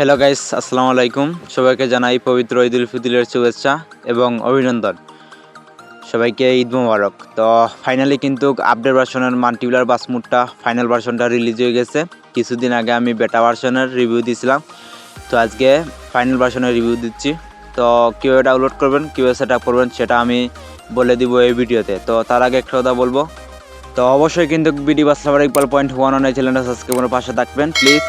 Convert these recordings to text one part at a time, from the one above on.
Hello guys, আসসালামু আলাইকুম। সবাইকে জানাই পবিত্র ঈদ উল ফিতরের শুভেচ্ছা এবং অভিনন্দন। সবাইকে ঈদ মোবারক। তো ফাইনালি কিন্তু আপডেট ভার্সনের মাল্টিপ্লার বাস মোডটা ফাইনাল ভার্সনটা রিলিজ হয়ে গেছে। কিছুদিন আগে আমি বেটা ভার্সনের রিভিউ দিয়েছিলাম, তো আজকে ফাইনাল ভার্সনের রিভিউ দিচ্ছি। তো কীভাবে ডাউনলোড করবেন, কীভাবে সেট আপ করবেন সেটা আমি বলে দিব এই ভিডিওতে। তো তার আগে একটা কথা বলবো, তো অবশ্যই কিন্তু বিডি বাস লাভার ইকবাল পয়েন্ট 1 এই চ্যানেলটা সাবস্ক্রাইব করে পাশে থাকবেন প্লিজ।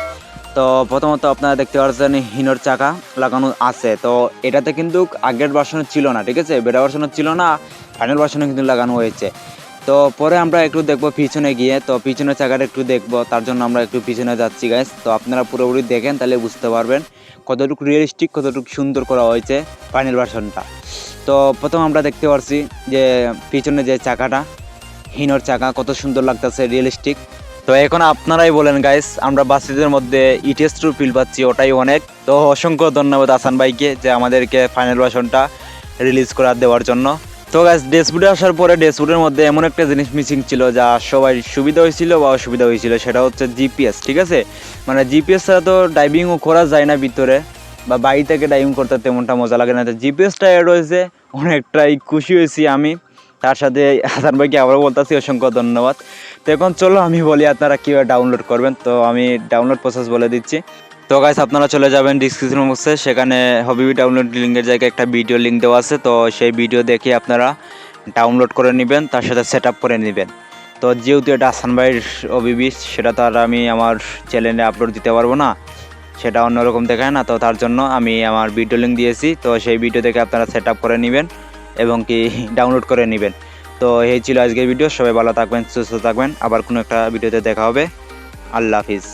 তো প্রথমত আপনারা দেখতে পাচ্ছেন হিনোর চাকা লাগানো আছে। তো এটাতে কিন্তু আগের ভার্সনে ছিল না, ঠিক আছে, বেটা ভার্সনে ছিল না, ফাইনাল ভার্সনে কিন্তু লাগানো হয়েছে। তো পরে আমরা একটু দেখবো পিছনে গিয়ে, তো পিছনের চাকাটা একটু দেখবো, তার জন্য আমরা একটু পিছনে যাচ্ছি গাইস। তো আপনারা পুরোপুরি দেখেন, তাহলে বুঝতে পারবেন কতটুকু রিয়েলিস্টিক, কতটুকু সুন্দর করা হয়েছে ফাইনাল ভার্সনটা। তো প্রথম আমরা দেখতে পাচ্ছি যে পিছনে যে চাকাটা, হিনোর চাকা, কত সুন্দর লাগতেছে, রিয়েলিস্টিক। তো এখন আপনারাই বলেন গাইস, আমরা বাসিদের মধ্যে ইটিএস টু ফিল পাচ্ছি, ওটাই অনেক। তো অসংখ্য ধন্যবাদ আসান ভাইকে যে আমাদেরকে ফাইনাল ভার্সনটা রিলিজ করে দেওয়ার জন্য। তো গাইস, ড্যাশবোর্ডে আসার পরে ড্যাশবোর্ডের মধ্যে এমন একটা জিনিস মিসিং ছিল যা সবাই সুবিধা হয়েছিল বা অসুবিধা হয়েছিল, সেটা হচ্ছে জিপিএস, ঠিক আছে। মানে জিপিএস ছাড়া তো ড্রাইভিংও করা যায় না ভিতরে, বা বাড়ি থেকে ড্রাইভিং করতে তেমনটা মজা লাগে না। তো জিপিএসটা অ্যাড হয়েছে, অনেকটাই খুশি হয়েছি আমি। তার সাথে হাসান ভাইকে আবারও বলতেছি অসংখ্য ধন্যবাদ। তো এখন চলো আমি বলি আপনারা কীভাবে ডাউনলোড করবেন। তো আমি ডাউনলোড প্রসেস বলে দিচ্ছি। তো গাইস, আপনারা চলে যাবেন ডিসক্রিপশন বক্সে, সেখানে হবিবি ডাউনলোড লিঙ্কের জায়গায় একটা ভিডিও লিঙ্ক দেওয়া আছে। তো সেই ভিডিও দেখে আপনারা ডাউনলোড করে নেবেন, তার সাথে সেট আপ করে নেবেন। তো যেহেতু এটা হাসান ভাইয়ের হবিবি, সেটা তো আর আমি আমার চ্যানেলে আপলোড দিতে পারবো না, সেটা অন্যরকম দেখায় না। তো তার জন্য আমি আমার ভিডিও লিঙ্ক দিয়েছি, তো সেই ভিডিও দেখে আপনারা সেট আপ করে নেবেন এবং কি ডাউনলোড করে নেবেন। তো এই ছিল আজকের ভিডিও। সবাই ভালো থাকবেন, সুস্থ থাকবেন। আবার কোনো একটা ভিডিওতে দেখা হবে। আল্লাহ হাফিজ।